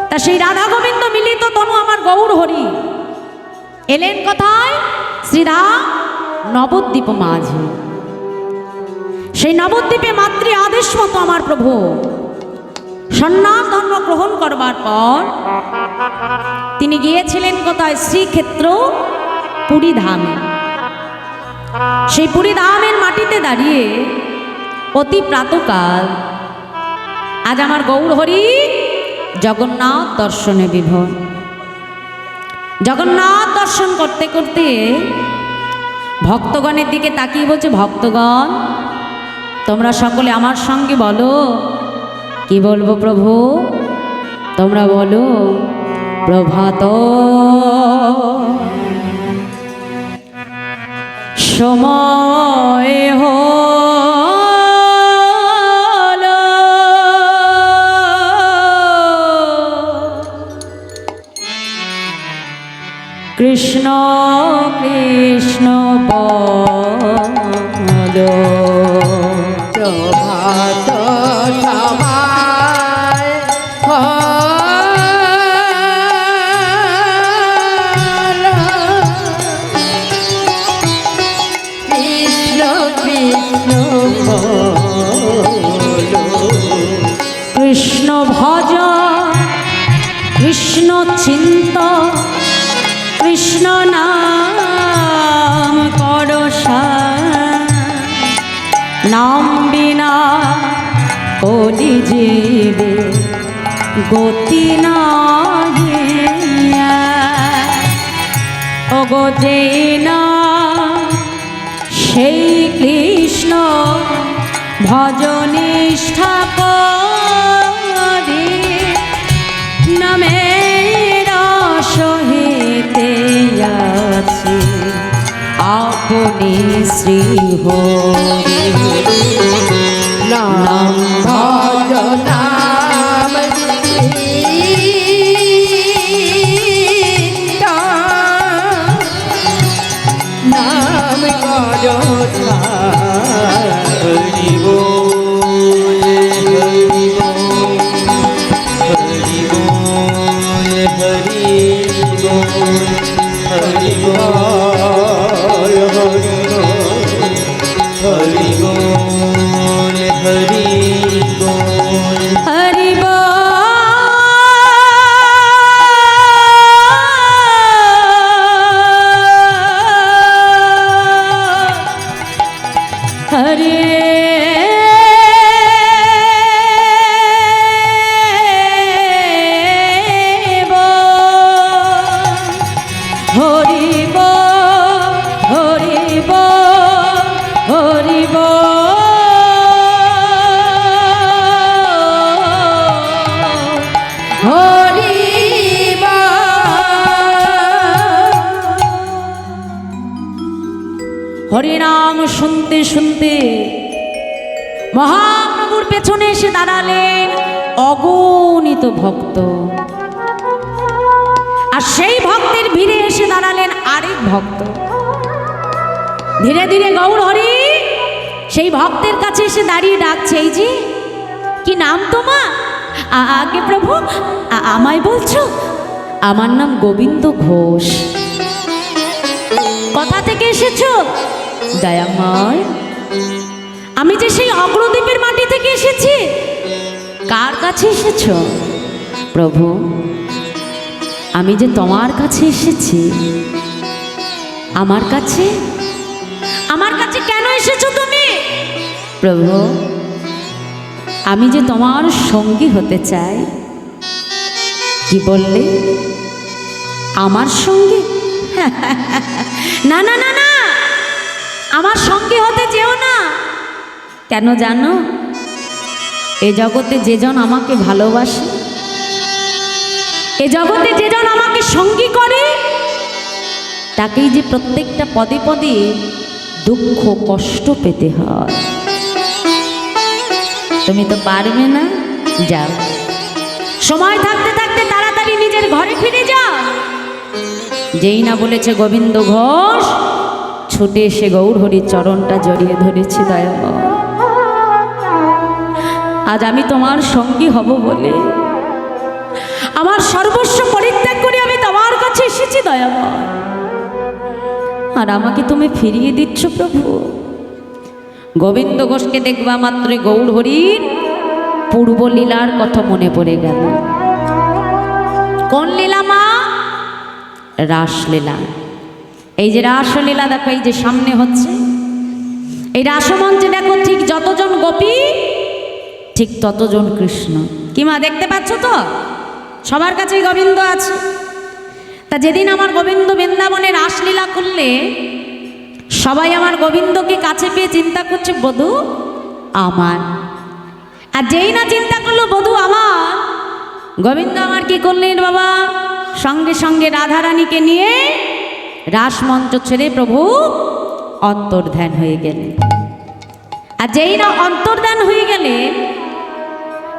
তা সেই রাধা গোবিন্দ মিলিত তনু আমার গৌর হরি এলেন কোথায়? শ্রীরাম নবদ্বীপ মাঝে। সেই নবদ্বীপে মাতৃ আদেশ মতো আমার প্রভু সন্ন্যাস ধর্ম গ্রহণ করবার পর তিনি গিয়েছিলেন কোথায়? শ্রীক্ষেত্র পুরী ধামে। সেই পুরী ধামের মাটিতে দাঁড়িয়ে অতি প্রাতকাল আজ আমার গৌর হরি জগন্নাথ দর্শনে বিভোর। জগন্নাথ দর্শন করতে করতে ভক্তগণের দিকে তাকিয়ে বলছে, ভক্তগণ তোমরা সকলে আমার সঙ্গে বলো। কি বলবো প্রভু? তোমরা বলো, প্রভাত সময় হলো, কৃষ্ণ কৃষ্ণ বলো। প্রভাত সময় হলো, কৃষ্ণ কৃষ্ণ বলো। কৃষ্ণ ভজ কৃষ্ণ চিন্ত, কৃষ্ণ নাম করো সার। নাম বিনা কলি জীবে গতি নাহি। ওগো যেই না সেই কৃষ্ণ ভজনিষ্ঠা করি, নামের সহিতে আছে আপনি শ্রী হরি। নাম ভজ নাম নাম ভজ হরি বল হরি বল হরি বল হরি বল হরি বল হরি বল হরি বল। হরি হরে হরি হরি হরি হরি। হরিনাম শুনতে শুনতে মহাপ্রভুর পেছনে এসে দাঁড়ালেন অগণিত ভক্ত। আর সেই ভক্তের ভিড়ে এসে দাঁড়ালেন আরেক ভক্ত। ধীরে ধীরে গৌর হরি সেই ভক্তের কাছে এসে দাঁড়িয়ে ডাকছে, এই যে কি নাম তোমার? আগে প্রভু আমায় বলছো? আমার নাম গোবিন্দ ঘোষ। কোথা থেকে এসেছো? দয়াময়, আমি যে সেই অগ্রদ্বীপের মাটি থেকে এসেছি। কার কাছে এসেছো? প্রভু আমি যে তোমার কাছে এসেছি। আমার কাছে? আমার কাছে কেন এসেছো তুমি? প্রভু আমি যে তোমার সঙ্গী হতে চাই। কি বললে? আমার সঙ্গী? না না না না, আমার সঙ্গী হতে চেও না। কেন জানো? এ জগতে যেজন আমাকে ভালোবাসে, এ জগতে যেজন আমাকে সঙ্গী করে, তাকেই যে প্রত্যেকটা পদে পদে দুঃখ কষ্ট পেতে হয়। তুমি তো পারবে না, যাও। সময় থাকতে থাকতে তাড়াতাড়ি নিজের ঘরে ফিরে যাও। যেই না বলেছে গোবিন্দ ঘোষ, ছুটে এসে গৌর হরির চরণটা জড়িয়ে ধরেছি। দয়াময়, আজ আমি তোমার সঙ্গী হব বলে আমার আমার সর্বস্ব পরিত্যাগ করে আমি তোমার কাছে এসেছি দয়াময়, আর আমাকে তুমি ফিরিয়ে দিচ্ছ প্রভু। গোবিন্দ ঘোষকে দেখবা মাত্র গৌর হরির পূর্ব লীলার কথা মনে পড়ে গেল। কোন লীলা মা? রাসলীলা। এই যে রাসলীলা দেখো, এই যে সামনে হচ্ছে, এই রাসমঞ্চে দেখো ঠিক যতজন গোপী ঠিক ততজন কৃষ্ণ। কি মা দেখতে পাচ্ছ তো? সবার কাছেই গোবিন্দ আছে। তা যেদিন আমার গোবিন্দ বৃন্দাবনে রাসলীলা করলে সবাই আমার গোবিন্দকে কাছে পেয়ে চিন্তা করছে বধূ আমার, আর যেই না চিন্তা করলো বধূ আমার, গোবিন্দ আমার কি করলেন বাবা, সঙ্গে সঙ্গে রাধারানীকে নিয়ে রাসমঞ্চ ছেড়ে প্রভু অন্তর্ধান হয়ে গেলেন। আর যেই না অন্তর্ধান হয়ে গেলে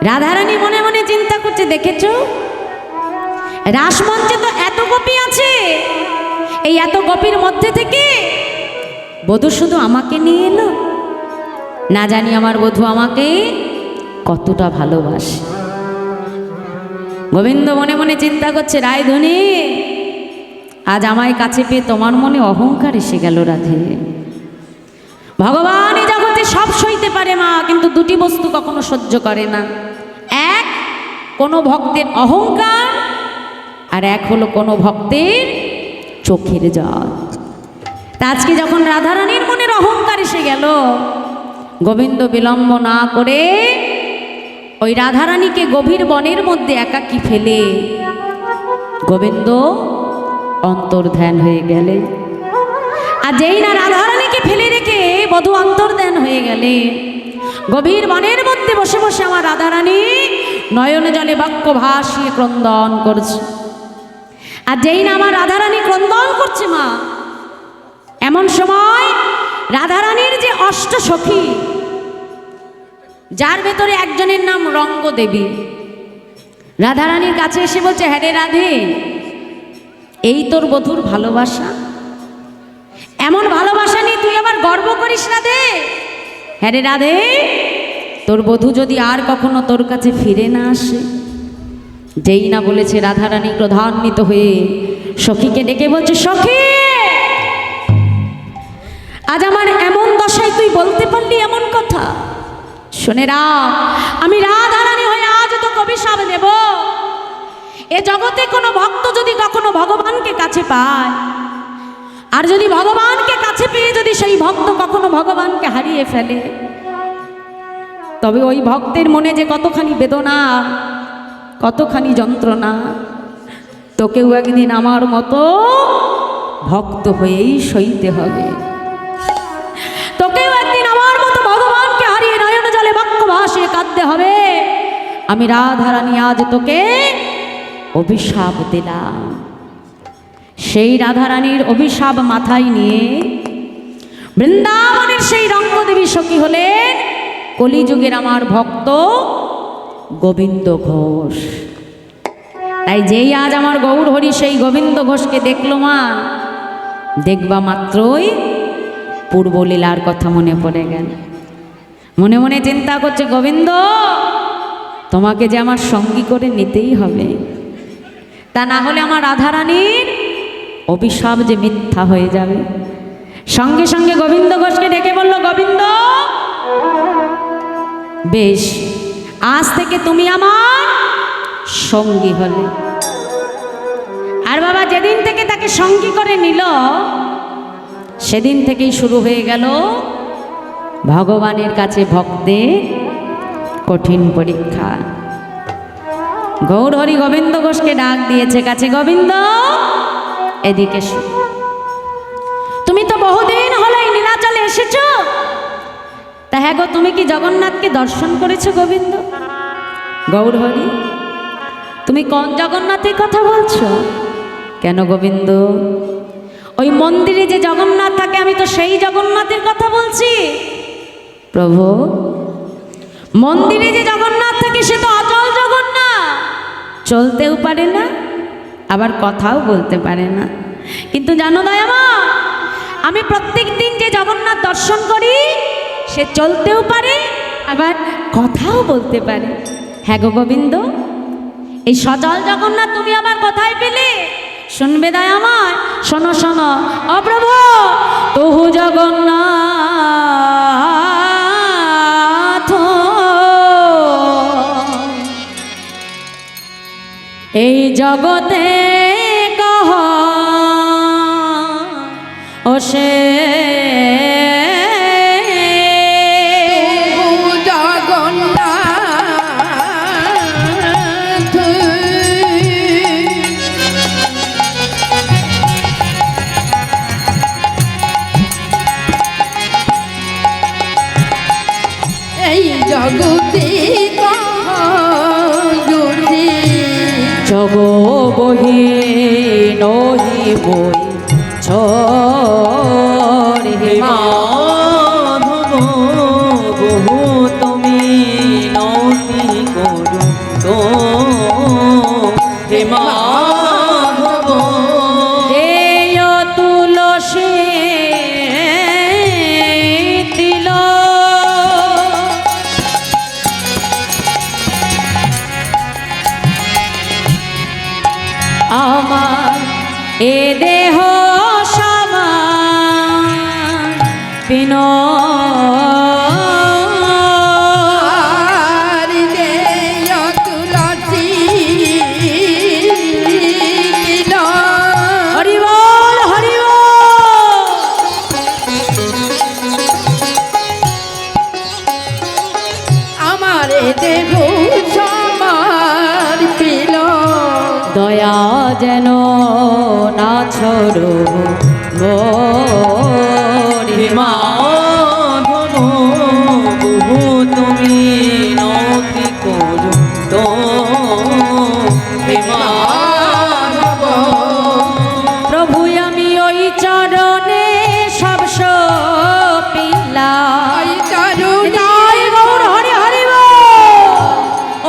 রাধারানী মনে মনে চিন্তা করছে, দেখেছ রাসমঞ্চে তো এত গোপী আছে, এই এত গোপীর মধ্যে থেকে বধূ শুধু আমাকে নিয়ে এলো, না জানি আমার বধূ আমাকে কতটা ভালোবাসে। গোবিন্দ মনে মনে চিন্তা করছে, রায়ধনী আজ আমায় কাছে পেয়ে তোমার মনে অহংকার এসে গেল রাধে। ভগবান এই জগতে সব সইতে পারে মা, কিন্তু দুটি বস্তু কখনো সহ্য করে না, এক কোনো ভক্তের অহংকার, আর এক হলো কোনো ভক্তের চোখের জল। তা আজকে যখন রাধারানীর মনের অহংকার এসে গেল, গোবিন্দ বিলম্ব না করে ওই রাধারানীকে গভীর বনের মধ্যে একাকী ফেলে গোবিন্দ অন্তর্ধান হয়ে গেলে। আর যেই না রাধারানীকে ফেলে রেখে বধূ অন্তর্ধান হয়ে গেলে, গভীর বনের মধ্যে বসে বসে আমার রাধারানী নয়নে জলে বাক্য ভাসিয়ে ক্রন্দন করছে। আর যেই না আমার রাধারানী ক্রন্দন করছে মা, এমন সময় রাধারানীর যে অষ্ট সখী, যার ভেতরে একজনের নাম রঙ্গদেবী, রাধারানীর কাছে এসে বলছে, হ্যাঁ রে রাধে, এই তোর বধূর ভালোবাসা, এমন ভালোবাসা নিয়ে তুই আবার গর্ব করিস রাধে? হ্যাঁ রে রাধে, তোর বধূ যদি আর কখনো তোর কাছে ফিরে না আসে। যেই না বলেছে রাধারানী ক্রোধান্বিত হয়ে সখীকে ডেকে বলছে, সখী আজ আমার এমন দশায় তুই বলতে পারলি এমন কথা? শোনে রা, আমি রাধারানী হয়ে আজ তো অভিশাপ দেব। এ জগতে কোনো ভক্ত যদি কখনো ভগবানকে কাছে পায়, আর যদি ভগবানকে কাছে পেয়ে যদি সেই ভক্ত কখনো ভগবানকে হারিয়ে ফেলে, তবে ওই ভক্তের মনে যে কতখানি বেদনা, কতখানি যন্ত্রণা, তোকেও একদিন আমার মতো ভক্ত হয়েই সইতে হবে। তোকেও একদিন আমার মতো ভগবানকে হারিয়ে নয়ন জলে বাক্য ভাসিয়ে কাঁদতে হবে। আমি রাধারানী আজ তোকে অভিশাপ দিলাম। সেই রাধারানীর অভিশাপ মাথায় নিয়ে বৃন্দাবনের সেই রঙ্গদেবী সখী হলেন কলিযুগের আমার ভক্ত গোবিন্দ ঘোষ। তাই যেই আজ আমার গৌর হরি সেই গোবিন্দ ঘোষকে দেখলো মা, দেখবা মাত্রই পূর্বলীলার কথা মনে পড়ে গেল। মনে মনে চিন্তা করছে, গোবিন্দ তোমাকে যে আমার সঙ্গী করে নিতেই হবে, তা না হলে আমার রাধারানীর অভিশাপ যে মিথ্যা হয়ে যাবে। সঙ্গে সঙ্গে গোবিন্দ ঘোষকে ডেকে বলল, গোবিন্দ বেশ, আজ থেকে তুমি আমার সঙ্গী হলে। আর বাবা যেদিন থেকে তাকে সঙ্গী করে নিল, সেদিন থেকেই শুরু হয়ে গেল ভগবানের কাছে ভক্তের কঠিন পরীক্ষা। গৌর হরি গোবিন্দ ঘোষকে ডাক দিয়েছে কাছে, গোবিন্দ এদিকে এসো। তুমি তো বহুদিন হলো এই নীলাচলে এসেছো, তা হ্যাঁ গো, তুমি কি জগন্নাথকে দর্শন করেছো গোবিন্দ? গৌর হরি, তুমি কোন জগন্নাথের কথা বলছো? কেন গোবিন্দ, ওই মন্দিরে যে জগন্নাথ থাকে আমি তো সেই জগন্নাথের কথা বলছি। প্রভু, মন্দিরে যে জগন্নাথ থাকে সে তো অচল জগন্নাথ, চলতেও পারে না আবার কথাও বলতে পারে না। কিন্তু জানো দয়ামা, আমি প্রত্যেক দিন যে জগন্নাথ দর্শন করি সে চলতেও পারে আবার কথাও বলতে পারে। হ্যাঁ গো গোবিন্দ, এই সচল জগন্নাথ তুমি আবার কোথায় পেলে? শুনবে দয়া আমায়, শোনো শোনো অপ্রভু, তহু জগন্নাথ এই জগতে কহ ও সে জগ বহি নহি বই ছড়ে মাধব বহু তুমি নতি করু তো হে মাধব এই তুলসী তিল আমার এ দেহ সমান পিন হরিবল হরিবল আমার দেহ সমার পিল দয়া যেন না ছড়ো হে মাধব বহু তুমি নতি করু তো হে মাধব প্রভু আমি ওই চরণে সব সপিলাম জয় গৌর হরি হরি বল।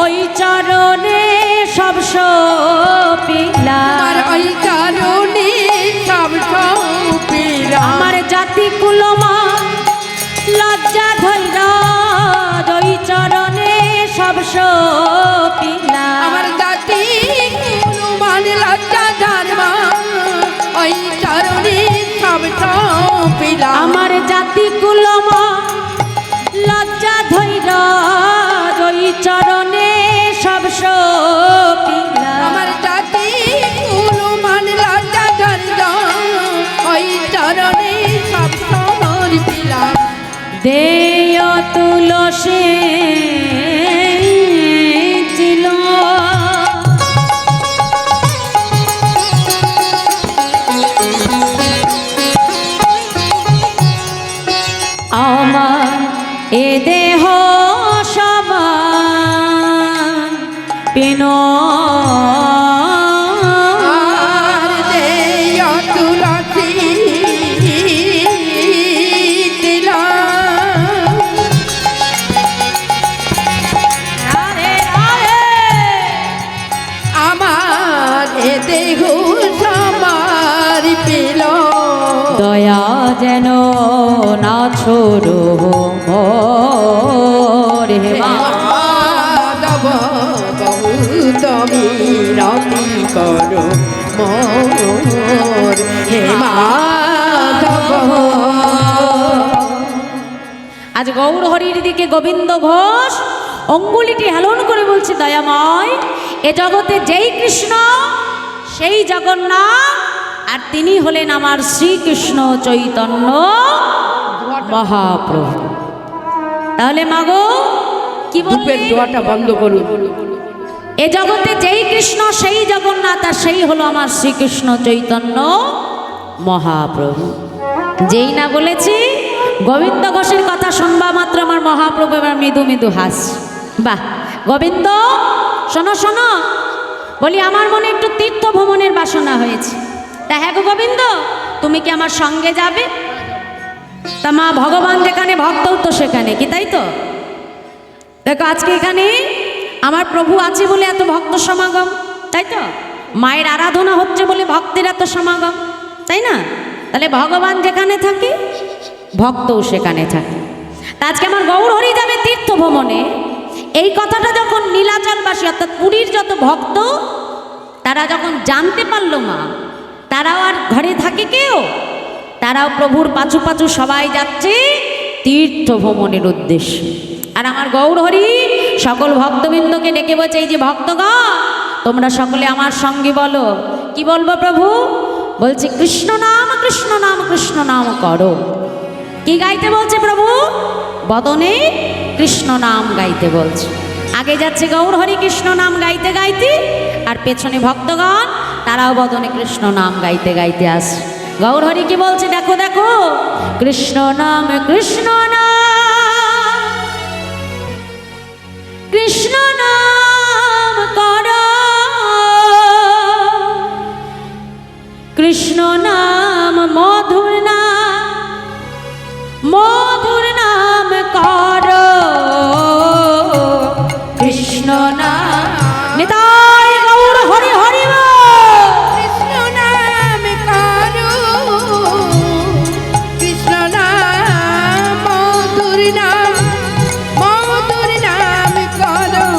ওই চরণে সব সপিলাম আমার জাতি কুলমা লজ্জা ধৈর ওই চরণে সব সপিলাম আমার জাতি মান লজ্জা ধর্ম ওই চরণে সব পিলা আমার জাতি কুলমা লজ্জা ধৈর ওই চরণে সব সপিলাম আমার জাতি মান লজ্জা ধর্ম ওই চরণে সব পিলা দেয় তুলসী ছিল আমার এ দেহ সমান পিন আর দেয় তুলসী তিলা আরে আরে আমার এ দেহ সমার পিল দয়া যেন না ছোড়ো মোর হে মা মাধব বহু তুমি রতি করো মোর হে মাধব আজ গৌর হরির দিকে গোবিন্দ ঘোষ অঙ্গুলিটি হেলন করে বলছে দয়াময় এ জগতে যেই কৃষ্ণ সেই জগন্নাথ আর তিনি হলেন আমার শ্রীকৃষ্ণ চৈতন্য মহাপ্রভু। তাহলে মাগো কি বলবেন? দোয়াটা বন্ধ করুন। এ জগতে যেই কৃষ্ণ সেই জগন্নাথ আর সেই হলো আমার শ্রীকৃষ্ণ চৈতন্য মহাপ্রভু। যেই না বলেছি গোবিন্দ ঘোষের কথা শুনবা মাত্র আমার মহাপ্রভু এবার মৃদু মৃদু হাস। বাহ গোবিন্দ, শোনো শোনো, বলি আমার মনে একটু তীর্থ ভ্রমণের বাসনা হয়েছে। তা হ্যাঁ গো গোবিন্দ, তুমি কি আমার সঙ্গে যাবে? তা মা ভগবান যেখানে ভক্তও তো সেখানে, কি তাই তো? দেখো আজকে এখানে আমার প্রভু আছে বলে এত ভক্ত সমাগম, তাই তো? মায়ের আরাধনা হচ্ছে বলে ভক্তের এত সমাগম, তাই না? তাহলে ভগবান যেখানে থাকে ভক্তও সেখানে থাকে। তা আজকে আমার গৌর হরি যাবে তীর্থ ভ্রমণে, এই কথাটা যখন নীলাচলবাসী অর্থাৎ পুরীর যত ভক্ত তারা যখন জানতে পারলো মা, তারাও আর ঘরে থাকে কেউ, তারাও প্রভুর পাছু পাছু সবাই যাচ্ছে তীর্থ ভ্রমণের উদ্দেশ্যে। আর আমার গৌরহরি সকল ভক্তবৃন্দকে ডেকে বলছে, এই যে ভক্তগণ তোমরা সকলে আমার সঙ্গে বলো। কি বলবো প্রভু? বলছে কৃষ্ণ নাম কৃষ্ণ নাম কৃষ্ণ নাম করো। কি গাইতে বলছে প্রভু? বদনে কৃষ্ণ নাম গাইতে বলছে। আগে যাচ্ছে গৌরহরি কৃষ্ণ নাম গাইতে গাইতে, আর পেছনে ভক্তগণ তারাও বদনে কৃষ্ণ নাম গাইতে গাইতে আসে। গৌরহরি কি বলছে? দেখো দেখো, কৃষ্ণ নাম কৃষ্ণ নাম কৃষ্ণ নাম করো, কৃষ্ণ নাম মধুর নাম মধুর নাম করো, কৃষ্ণ নাম নিতাই গৌর হরি হরি বল। কৃষ্ণ নাম করো, কৃষ্ণ নাম মধুর নাম করো,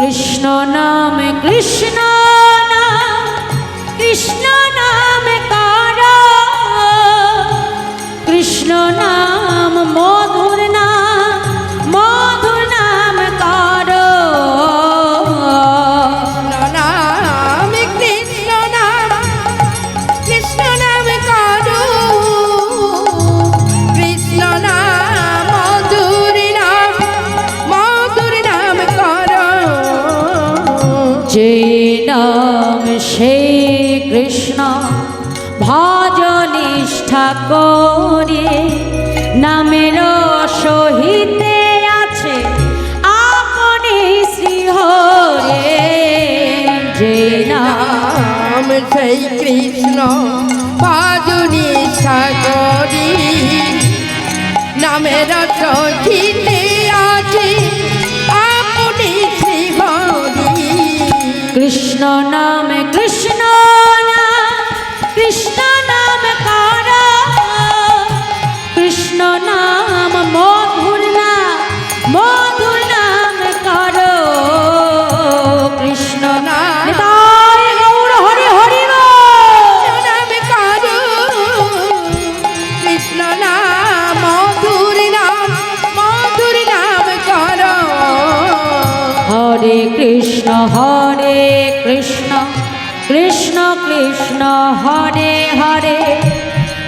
কৃষ্ণ নাম কৃষ্ণ নাম কৃষ্ণ নাম করো, কৃষ্ণ নাম মধুর নাম করো। নাম কৃষ্ণ নাম করো, কৃষ্ণ নাম মধুর নাম করো। যে নাম সেই কৃষ্ণ ভজ নিষ্ঠা করে, নামের সহিতে আছে আপনি শ্রীহরে। যে নাম নাম সেই কৃষ্ণ ভজনি সাগরী, নামের সহিতে আছে আপনি শ্রীহরি। কৃষ্ণ নাম কৃষ্ণ নাম কৃষ্ণ নাম করো, কৃষ্ণ নাম মধুর নাম করো, কৃষ্ণ নাম নিতাই গৌর হরি হরি বল। নাম করো, কৃষ্ণ নাম মধুর নাম করো। হরে কৃষ্ণ কৃষ্ণ কৃষ্ণ হরে হরে,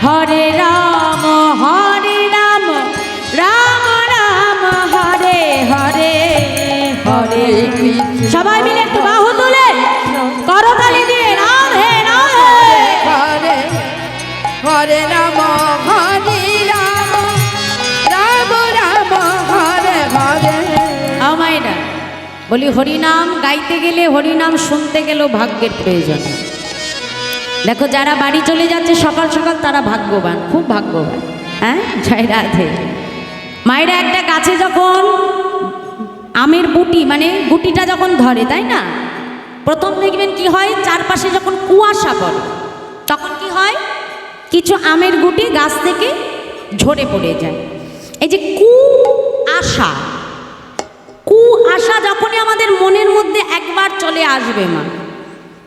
হরে রাম রাম রাম হরে হরে, হরে কৃষ্ণ। সবাই মিলে একটু বাহু তুলে করতালি দিয়ে রাধে রাধে। হরে হরে রাম রাম রাম হরে হরে। আমায়রা বলি হরিনাম গাইতে গেলে, হরিনাম শুনতে গেলেও ভাগ্যের প্রয়োজন। দেখো যারা বাড়ি চলে যাচ্ছে সকাল সকাল তারা ভাগ্যবান, খুব ভাগ্যবান। হ্যাঁ, জয় রাধে। মায়েরা একটা গাছে যখন আমের বুটি মানে গুটিটা যখন ধরে, তাই না, প্রথম দেখবেন কি হয়, চারপাশে যখন কুয়াশা পড়ে তখন কি হয়, কিছু আমের গুটি গাছ থেকে ঝরে পড়ে যায়। এই যে আশা যখনই আমাদের মনের মধ্যে একবার চলে আসবে মা,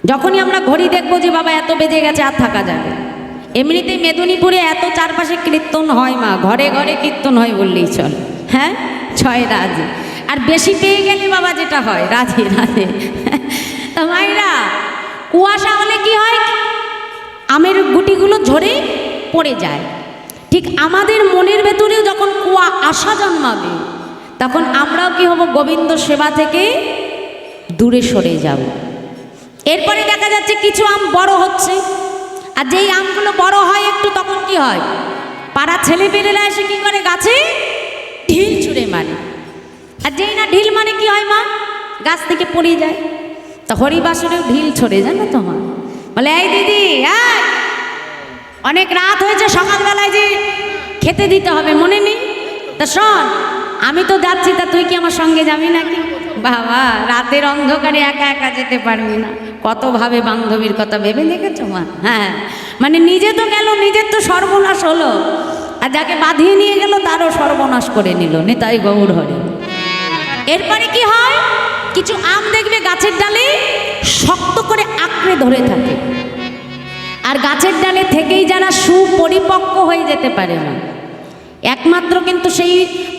যখনই আমরা ঘড়ি দেখবো যে বাবা এত বেজে গেছে আর থাকা যাবে। এমনিতেই মেদিনীপুরে এত চারপাশে কীর্তন হয় মা, ঘরে ঘরে কীর্তন হয় বললেই চল। হ্যাঁ, ছয় রাজি। আর বেশি পেয়ে গেলে বাবা যেটা হয় রাধে রাধে। তা মায়েরা কুয়াশা হলে কি হয়, আমের গুটিগুলো ঝরে পড়ে যায়। ঠিক আমাদের মনের ভেতরেও যখন আশা জন্মাবে তখন আমরাও কি হব, গোবিন্দ সেবা থেকে দূরে সরে যাব। এরপরে দেখা যাচ্ছে কিছু আম বড় হচ্ছে, আর যেই আমগুলো বড় হয় একটু তখন কি হয়, পাড়া ছেলেপেলেরা এসে কি করে, গাছে ঢিল ছুঁড়ে মারে। আর যেই না ঢিল মানে কি হয় মা, গাছ থেকে পড়ে যায়। তা হরিবাসরেও ঢিল ছড়ে, জানো তো মা, বলে এই দিদি অনেক রাত হয়েছে, সকালবেলায় যে খেতে দিতে হবে মনে নেই? তা শোন, আমি তো যাচ্ছি, তা তুই কি আমার সঙ্গে যাবি নাকি? বাবা, রাতের অন্ধকারে একা একা যেতে পারবি না। কতভাবে বান্ধবীর কথা ভেবে দেখেছো মা? হ্যাঁ, মানে নিজে তো গেল, নিজের তো সর্বনাশ হলো, আর যাকে বাঁধিয়ে নিয়ে গেল তারও সর্বনাশ করে নিল। নিতাই গৌর হরি। এরপরে কি হয়, কিছু আম দেখবে গাছের ডালে শক্ত করে আঁকড়ে ধরে থাকে, আর গাছের ডালে থেকেই যারা সুপরিপক্ক হয়ে যেতে পারে না, একমাত্র কিন্তু সেই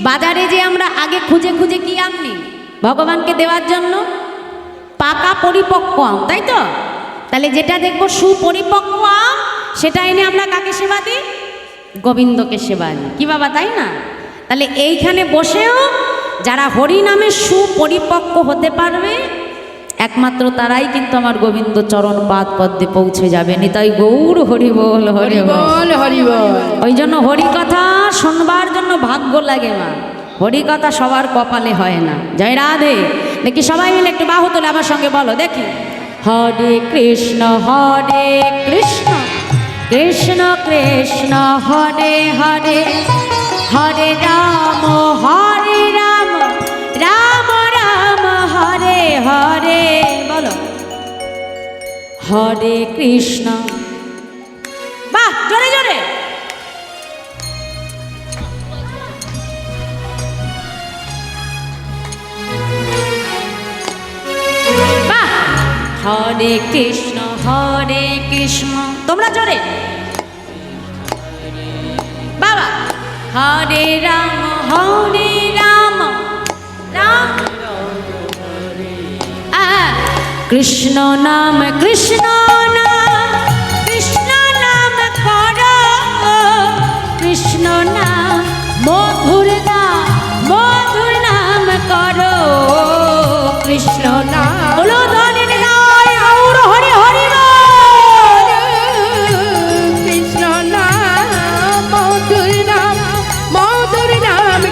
বাজারে যে আমরা আগে খুঁজে খুঁজে কি আম নিই ভগবানকে দেওয়ার জন্য, পাকা পরিপক্ক আম, তাই তো? তাহলে যেটা দেখবো সুপরিপক্ক আম, সেটা এনে আমরা কাকে সেবা দিই? গোবিন্দকে সেবা দিই, কি বাবা, তাই না? তাহলে এইখানে বসেও যারা হরি নামে সুপরিপক্ক হতে পারবে, একমাত্র তারাই কিন্তু আমার গোবিন্দ চরণ পাদ পদ্মে পৌঁছে যাবে। নিতাই গৌর হরি বল, হরি বল, বল হরি বল। ওই জন্য হরি কথা শুনবার জন্য ভাগ্য লাগে মা, হরি কথা সবার কপালে হয় না। জয় রাধে। দেখি সবাই মিলে একটু বাহু তোলে আমার সঙ্গে বলো দেখি, হরে কৃষ্ণ কৃষ্ণ কৃষ্ণ হরে হরে, হরে রাম রাম রাম হরে হরে, বলো হরে কৃষ্ণ। বাহ, জোরে জোরে। বাহ, হরে কৃষ্ণ তোমরা জোরে বাবা, হরে রাম রাম কৃষ্ণ নাম কৃষ্ণ নাম করো, কৃষ্ণ নাম মধুর নাম করো, কৃষ্ণ নাম বলো ধনের নয় আর হরি হরি বল। কৃষ্ণ নাম মধুর নাম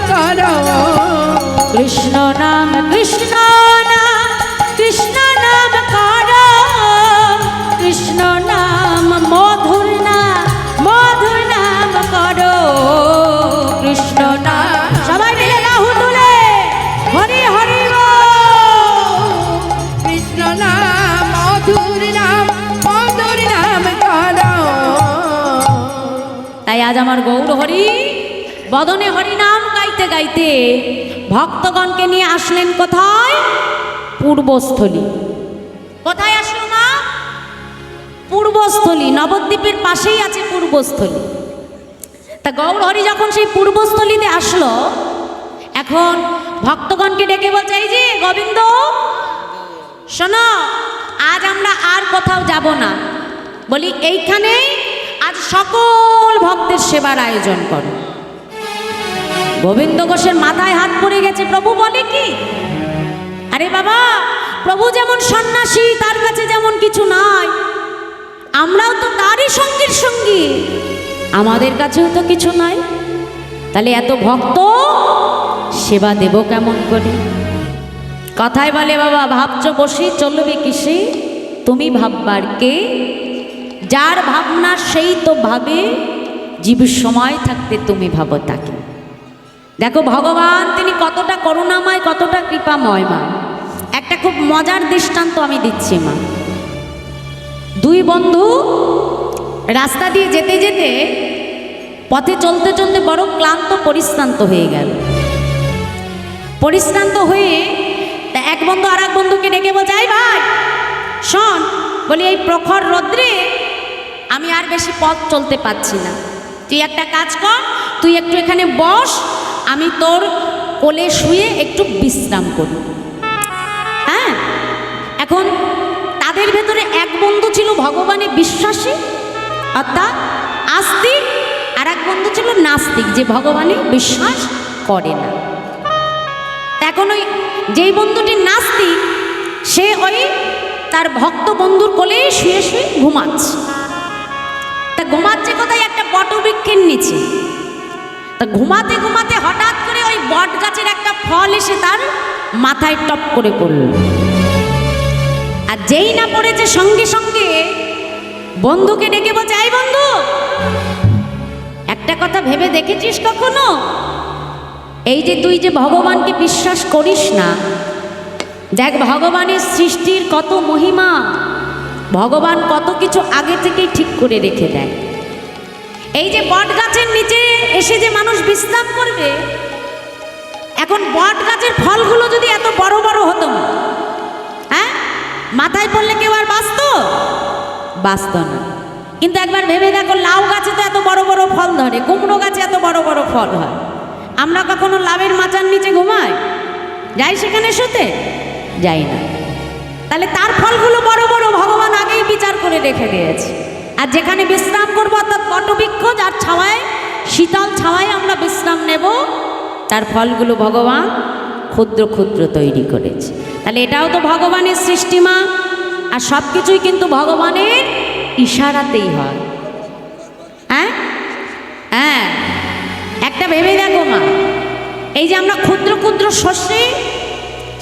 করো, কৃষ্ণ নাম করো, কৃষ্ণ নাম মধুর নাম করো, কৃষ্ণ নাম। সবাই মিলে বাহু তুলে হরি হরি বল। কৃষ্ণ নাম মধুর নাম করো। তাই আজ আমার গৌর হরি বদনে হরি নাম গাইতে গাইতে ভক্তগণকে নিয়ে আসলেন কোথায়? পূর্বস্থলী। কোথায় আসলো মা? পূর্বস্থলী। নবদ্বীপের পাশেই আছে পূর্বস্থলী। তা গৌর হরি যখন সেই পূর্বস্থলীতে আসলো, এখন ভক্তগণকে ডেকে বলছে, এই যে গোবিন্দ শোনো, আজ আমরা আর কোথাও যাব না, বলি এইখানেই আজ সকল ভক্তের সেবার আয়োজন করো। গোবিন্দ ঘোষের মাথায় হাত পড়ে গেছে। প্রভু বলে কি, আরে বাবা, প্রভু যেমন সন্ন্যাসী, তার কাছে যেমন কিছু নাই, আমরাও তো তারই সঙ্গীর সঙ্গী, আমাদের কাছেও তো কিছু নাই, তাহলে এত ভক্ত সেবা দেব কেমন করে? কথায় বলে বাবা, ভাবছ বসি চলবে কিসে, তুমি ভাববার কে? যার ভাবনা সেই তো ভাবে, জীবের সময় থাকতে তুমি ভাবো তাকে। দেখো ভগবান তিনি কতটা করুণাময়, কতটা কৃপাময় মা। একটা খুব মজার দৃষ্টান্ত আমি দিচ্ছি মা। দুই বন্ধু রাস্তা দিয়ে যেতে যেতে পথে চলতে চলতে বড় ক্লান্ত পরিশ্রান্ত হয়ে গেল। পরিশ্রান্ত হয়ে তা এক বন্ধু আর এক বন্ধুকে ডেকে বলছে, এই ভাই শোন, বলি এই প্রখর রৌদ্রে আমি আর বেশি পথ চলতে পারছি না, তুই একটা কাজ কর, তুই একটু এখানে বস, আমি তোর কোলে শুয়ে একটু বিশ্রাম করি। হ্যাঁ, এখন তাদের ভেতরে এক বন্ধু ছিল ভগবানে বিশ্বাসী অর্থাৎ আস্তিক, আর এক বন্ধু ছিল নাস্তিক, যে ভগবানে বিশ্বাস করে না। এখন ওই যেই বন্ধুটি নাস্তিক, সে ওই তার ভক্ত বন্ধুর কোলে শুয়ে শুয়ে ঘুমাচ্ছে। তা ঘুমাচ্ছে কোথায়? একটা বটবৃক্ষের নিচে। তা ঘুমাতে ঘুমাতে হঠাৎ করে ওই বট গাছের একটা ফল এসে তার মাথায় টপ করে পড়ল। আর যেই না পড়েছে, সঙ্গে সঙ্গে বন্ধুকে ডেকে বলছে, এই বন্ধু, একটা কথা ভেবে দেখেছিস কখনো, এই যে তুই যে ভগবানকে বিশ্বাস করিস না, দেখ ভগবানের সৃষ্টির কত মহিমা, ভগবান কত কিছু আগে থেকেই ঠিক করে রেখে দেয়। এই যে বট গাছের নিচে এসে যে মানুষ বিশ্রাম করবে, এখন বট গাছের ফলগুলো যদি এত বড় বড় হতো না, হ্যাঁ, মাথায় পড়লে কেউ আর বাঁচত না। কিন্তু একবার ভেবে দেখো, লাউ গাছে তো এত বড় বড় ফল ধরে, কুমড়ো গাছে এত বড় বড় ফল হয়, আমরা কখনো লাউয়ের মাচার নিচে ঘুমাই? যাই সেখানে শুতে? যাই না। তাহলে তার ফলগুলো বড় বড় ভগবান আগেই বিচার করে রেখে দিয়েছে। আর যেখানে বিশ্রাম করবো, অর্থাৎ বটবৃক্ষ, যার ছাওয়ায়, শীতল ছাওয়ায় আমরা বিশ্রাম নেব, তার ফলগুলো ভগবান ক্ষুদ্র ক্ষুদ্র তৈরি করেছে। তাহলে এটাও তো ভগবানের সৃষ্টি মা। আর সব কিছুই কিন্তু ভগবানের ইশারাতেই হয়। হ্যাঁ হ্যাঁ, একটা ভেবে দেখো মা, এই যে আমরা ক্ষুদ্র ক্ষুদ্র শস্যে,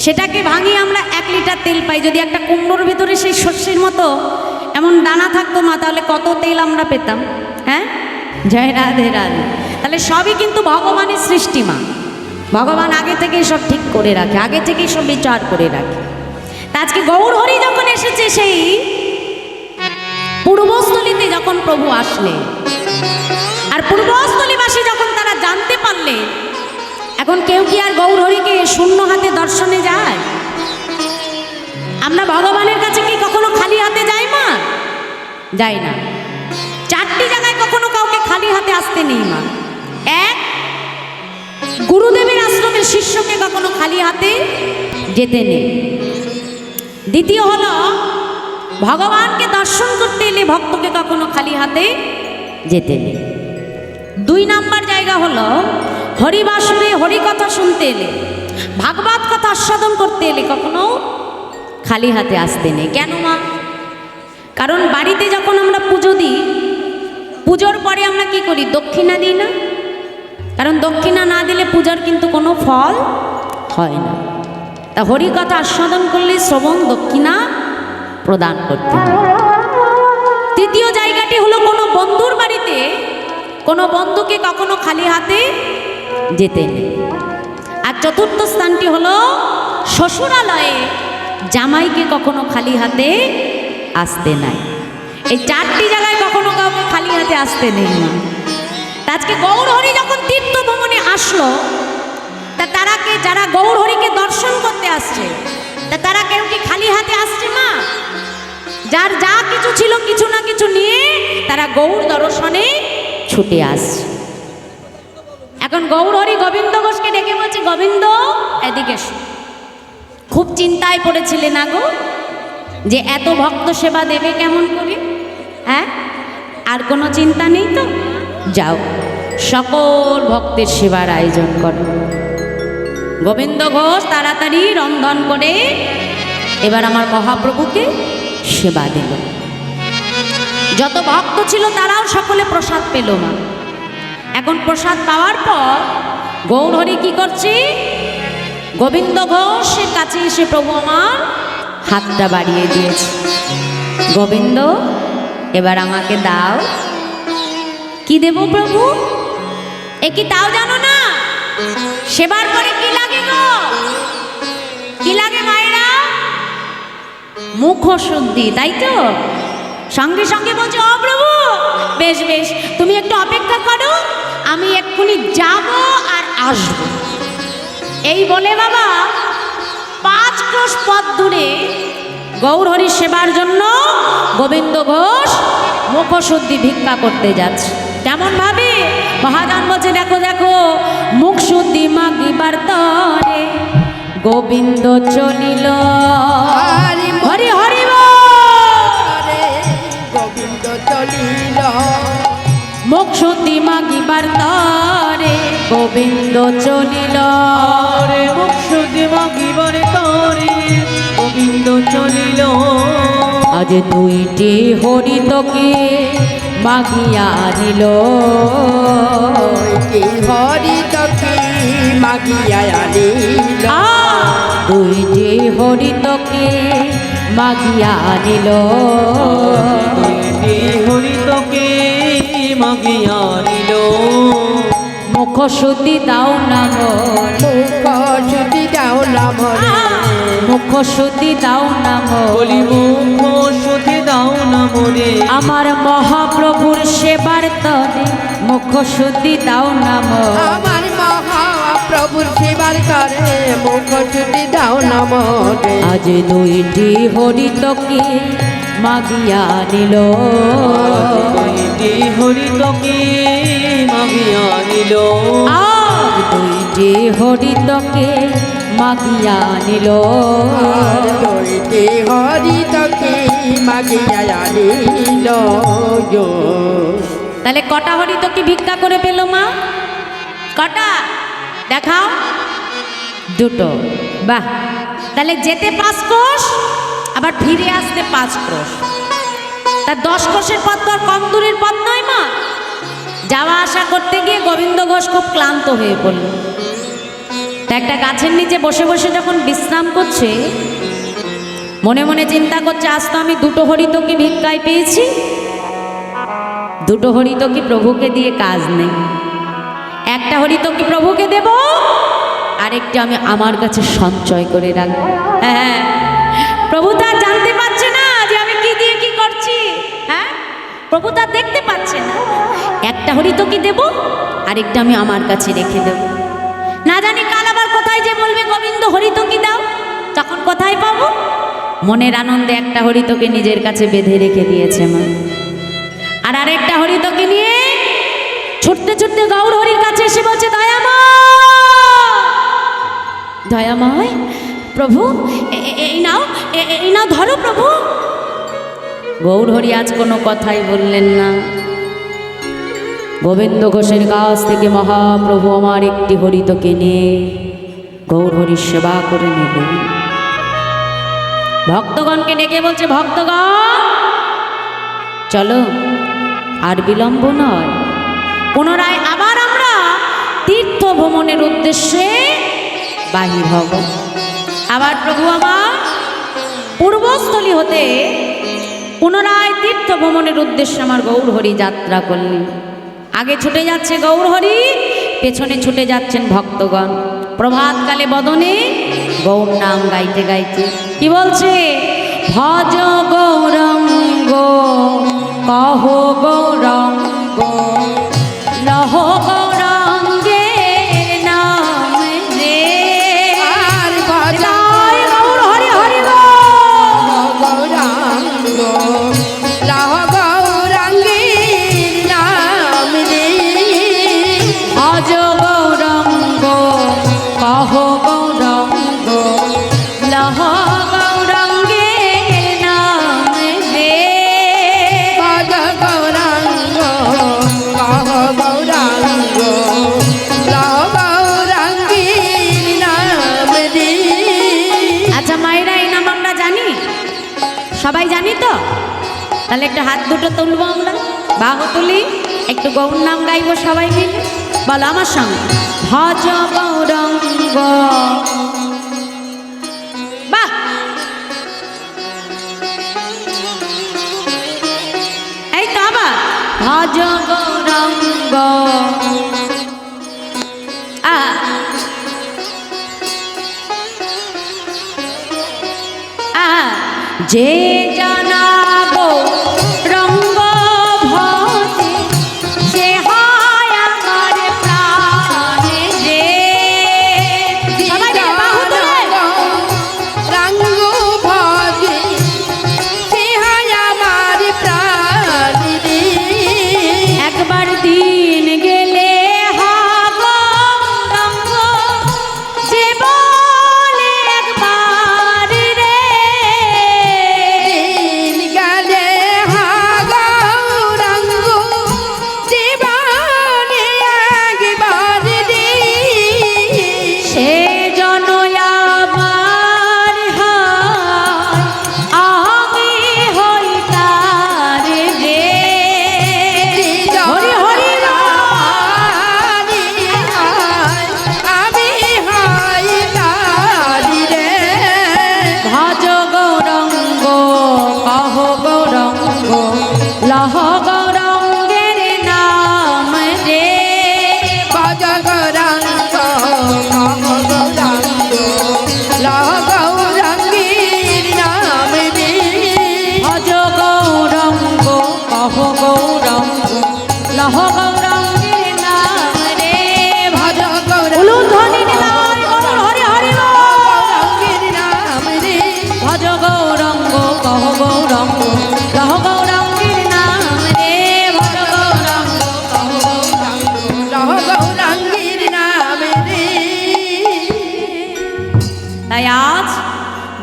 সেটাকে ভাঙিয়ে আমরা 1 লিটার তেল পাই। যদি একটা কুমড়োর ভিতরে সেই শস্যের মতো এমন দানা থাকতো মা, তাহলে কত তেল আমরা পেতাম। হ্যাঁ, জয় রাধে রাধে। তাহলে সবই কিন্তু ভগবানের সৃষ্টি মা। ভগবান আগে থেকেই সব ঠিক করে রাখে, আগে থেকেই সব বিচার করে রাখে। তা আজকে গৌর হরি যখন এসেছে, সেই পূর্বস্থলীতে যখন প্রভু আসলে, আর পূর্বস্থলীবাসী যখন তারা জানতে পারলে, এখন কেউ কি আর গৌর হরিকে শূন্য হাতে দর্শনে যায়? আমরা ভগবানের কাছে কি কখনো খালি হাতে যাই মা? যাই না। 4টি জায়গায় কখনো কাউকে খালি হাতে আসতে নেই মা। 1, গুরুদেবের আশ্রমের শিষ্যকে কখনো খালি হাতে যেতে নেই। দ্বিতীয় হলো, ভগবানকে দর্শন করতে এলে ভক্তকে কখনো খালি হাতে যেতে নেই। 2 নাম্বার জায়গা হলো, হরিবাসরে হরিকথা শুনতে এলে, ভাগবত কথা আস্বাদন করতে এলে কখনো খালি হাতে আসতে নেই। কেন মা? কারণ বাড়িতে যখন আমরা পুজো দিই, পুজোর পরে আমরা কি করি? দক্ষিণা দিই না? কারণ দক্ষিণা না দিলে পূজার কিন্তু কোনো ফল হয় না। তা হরিকথা আস্বাদন করলে শ্রবণ দক্ষিণা প্রদান করতে হবে। তৃতীয় জায়গাটি হলো, কোনো বন্ধুর বাড়িতে কোনো বন্ধুকে কখনো খালি হাতে যেতে নেই। আর চতুর্থ স্থানটি হলো, শ্বশুরালয়ে জামাইকে কখনো খালি হাতে আসতে নাই। এই 4টি জায়গায় কখনো কাউকে খালি হাতে আসতে নেই না। আজকে গৌর হরি যখন তীর্থ ভ্রমণে আসলো, তা তারাকে, যারা গৌর হরিকে দর্শন করতে আসছে, তা তারা কেউ কি খালি হাতে আসছে মা? যার যা কিছু ছিল, কিছু না কিছু নিয়ে তারা গৌর দর্শনে ছুটে আসছে। এখন গৌর হরি গোবিন্দ ঘোষকে ডেকে বলছে, গোবিন্দ এদিকে এসো। খুব চিন্তায় পড়েছিলে না গো, যে এত ভক্ত সেবা দেবে কেমন করে? হ্যাঁ, আর কোনো চিন্তা নেই তো? যাও, সকল ভক্তের সেবার আয়োজন করো। গোবিন্দ ঘোষ তাড়াতাড়ি রন্ধন করে এবার আমার মহাপ্রভুকে সেবা দিল। যত ভক্ত ছিল তারাও সকলে প্রসাদ পেল মা। এখন প্রসাদ পাওয়ার পর গৌর হরি কি করছে? গোবিন্দ ঘোষের কাছে এসে প্রভু আমার হাতটা বাড়িয়ে দিয়েছে। গোবিন্দ, এবার আমাকে দাও। কি দেব প্রভু? এ কি তাও জানো না? সেবার পরে কি লাগে গো? কি লাগে মায়েরা? মুখ শুদ্ধি, তাই তো? সঙ্গে সঙ্গে বলছে, ও প্রভু, বেশ বেশ, তুমি একটু অপেক্ষা করো, আমি এক্ষুনি যাব আর আসব। এই বলে বাবা 5 ক্রোশ পথ দূরে গৌর হরির সেবার জন্য গোবিন্দ ঘোষ মুখশুদ্ধি ভিক্ষা করতে যাচ্ছে। কেমন ভাবে? মহাজন বলছে, দেখো দেখো, মুখ শুদ্ধি মাগিবার তরে গোবিন্দ চলিল। হরি হরি গোবিন্দ চলিল। মুখ শুদ্ধি মাগিবার তরে গোবিন্দ চলিল। রে মুখ শুদ্ধি মাগিবার তরে গোবিন্দ চলিল। আজ 2টি হরিতকে মাগিয়া দিল। 2টি হরিতকে মাগিয়া আনিল। 2টি হরিতকে মাগিয়া নিল। 2টি হরিতকে মাগিয়া নিল। মুখ শুদ্ধি দাও না মোরে, মুখ শুদ্ধি দাও না মোরে। মুখ শুদ্ধি দাও না বলি মোরে, মুখ শুদ্ধি দাও না মোরে। আমার মহাপ্রভুর সেবার তরে মুখ শুদ্ধি দাও না মোরে। আমার মহাপ্রভু প্রভুর সেবার করে মুখ ছুটি দাও না মোরে আজ দুইটি হরিতকে মাগিয়া নিল দুইটি হরিতকে মাগিয়া নিল আজ দুইটি হরিতকে মাগিয়া নিল আর দুইটি হরিতকে মাগিয়া আনিল গো। তাহলে কটা হরিতকে ভিক্ষা করে পেল মা? কটা দেখাও? দুটো। বাহ, তাহলে যেতে 5 ক্রোশ আবার ফিরে আসতে 5 ক্রোশ, তা 10 ক্রোশের পথ তো আর কম দূরের পথ নয় মা। যাওয়া আসা করতে গিয়ে গোবিন্দ ঘোষ খুব ক্লান্ত হয়ে পড়ল। তা একটা গাছের নিচে বসে বসে যখন বিশ্রাম করছে, মনে মনে চিন্তা করছে, আজ তো আমি 2টো হরিতকে ভিক্ষায় পেয়েছি, 2টো হরিতকে প্রভুকে দিয়ে কাজ নেই। একটা হরিতকে প্রভুকে দেব, আরেকটা আমি আমার কাছে সঞ্চয় করে রাখবো। হ্যাঁ, প্রভু তার জানতে পারছে না যে আমি কি দিয়ে কি করছি। হ্যাঁ, প্রভু তার দেখতে পাচ্ছে না। একটা হরিতকে দেব, আরেকটা আমি আমার কাছে রেখে দেব। না জানি কাল আবার কোথায় যে বলবে গোবিন্দ হরিতকে দাও, তখন কোথায় পাবো? মনের আনন্দে একটা হরিতকে নিজের কাছে বেঁধে রেখে দিয়েছে মা। আর আরেকটা হরিতকে নিয়ে ছুটতে ছুটতে গৌর হরির কাছে এসে বলছে, দয়াময় প্রভু, এই নাও, এই নাও ধরো প্রভু। গৌর হরি আজ কোনো কথাই বললেন না। গোবিন্দ ঘোষের কাছ থেকে মহাপ্রভু আমার একটি হরিতকে নিয়ে গৌর হরির সেবা করে নেবেন। ভক্তগণকে ডেকে বলছে, ভক্তগণ চলো, আর বিলম্ব নয়, পুনরায় আবার আমরা তীর্থ ভ্রমণের উদ্দেশ্যে বাহির হব। আবার প্রভু আমার পূর্বস্থলী হতে পুনরায় তীর্থ ভ্রমণের উদ্দেশ্যে আমার গৌর হরি যাত্রা করলেন। আগে ছুটে যাচ্ছে গৌর হরি, পেছনে ছুটে যাচ্ছেন ভক্তগণ। প্রভাতকালে বদনে গৌর নাম গাইতে গাইতে কি বলছে? ভজ গৌরঙ্গ কহ গৌরঙ্গ লহ গৌরঙ্গের নাম রে। আর জয় গৌর হরি হরি গৌরাঙ্গ লাহ গৌরাঙ্গীর নাম রে। ভজ গৌরঙ্গ কহ গৌরঙ্গ লহ গৌরঙ্গের নাম রে। ভজ গৌরাঙ্গ কহ গৌরাঙ্গ লাহ গৌরাঙ্গীর নাম রে। আচ্ছা মায়েরা, এই নাম আমরা জানি, সবাই জানি তো? তাহলে একটু হাত দুটো তুলবো, আমরা বাহু তুলি, একটু গৌর নাম গাইবো সবাই মিলে। বলো আমার সঙ্গে, ভজ গৌরঙ্গ। বাহ, এই তো আবার ভজ গৌরঙ্গ। যে জানাবো রঙ্গ ভজে, সে হয় আমার প্রাণে রে। সবাই মিলে বাহু তুলে। রঙ্গ ভজে সে হয় আমার প্রাণ রে। একবার দিন গেলে হব রঙ্গ, যে বলে একবার রে।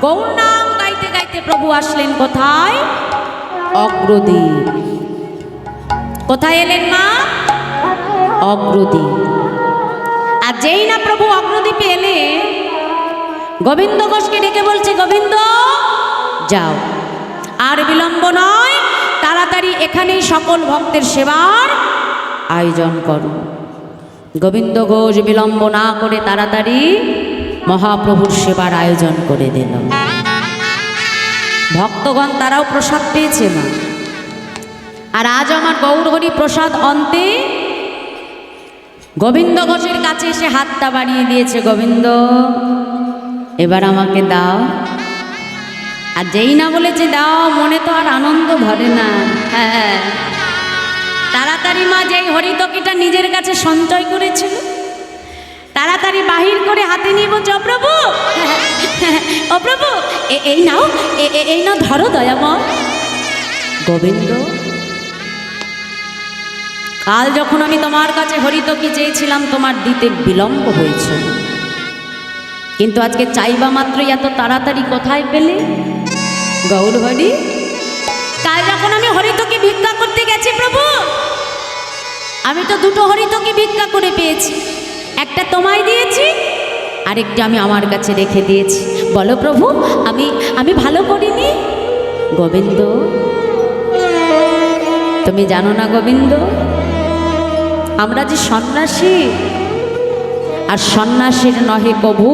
গৌর নাম গাইতে গাইতে প্রভু আসলেন কোথায়? অগ্রদ্বীপ। কোথায় এলেন মা? অগ্রদ্বীপ। আর যেই না প্রভু অগ্রদ্বীপে এলে, গোবিন্দ ঘোষকে ডেকে বলছে, গোবিন্দ যাও, আর বিলম্ব নয়, তাড়াতাড়ি এখানেই সকল ভক্তের সেবার আয়োজন করো। গোবিন্দ ঘোষ বিলম্ব না করে তাড়াতাড়ি মহাপ্রভুর সেবার আয়োজন করে দিল। ভক্তগণ তারাও প্রসাদ পেয়েছে মা। আর আজ আমার গৌরহরি প্রসাদ অন্তে গোবিন্দ ঘোষের কাছে এসে হাতটা বাড়িয়ে দিয়েছে, গোবিন্দ এবার আমাকে দাও। আর যেই না বলেছে দাও, মনে তো আর আনন্দ ভরে না। হ্যাঁ, তাড়াতাড়ি মা যেই হরিতকিটা নিজের কাছে সঞ্চয় করেছিল, তাড়াতাড়ি বাহির করে হাতে নিয়ে বলছে, অপ্রভু অপ্রভু এই নাও, এই নাও, ধরো দয়াময়। গোবিন্দ, কাল যখন আমি তোমার কাছে হরিতকি চেয়েছিলাম, তোমার দিতে বিলম্ব হয়েছে, কিন্তু আজকে চাইবা মাত্রই এত তাড়াতাড়ি কোথায় পেলে? গৌর হরি, কাল যখন আমি হরিতকি ভিক্ষা করতে গেছি প্রভু, আমি তো দুটো হরিতকি ভিক্ষা করে পেয়েছি, একটা তোমায় দিয়েছি, আরেকটা আমি আমার কাছে রেখে দিয়েছি। বলো প্রভু, আমি ভালো করিনি? গোবিন্দ, তুমি জানো না গোবিন্দ, আমরা যে সন্ন্যাসী, আর সন্ন্যাসীর নহে কভু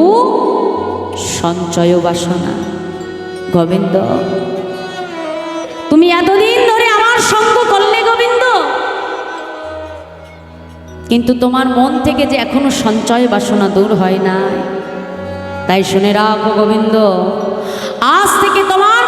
সঞ্চয় বাসনা। গোবিন্দ, তুমি এতদিন ধরে আমার সঙ্গ করলে গোবিন্দ, কিন্তু তোমার মন থেকে যে এখনো সঞ্চয় বাসনা দূর হয় না। তাই শুনে রাখো গোবিন্দ, আজ থেকে তোমার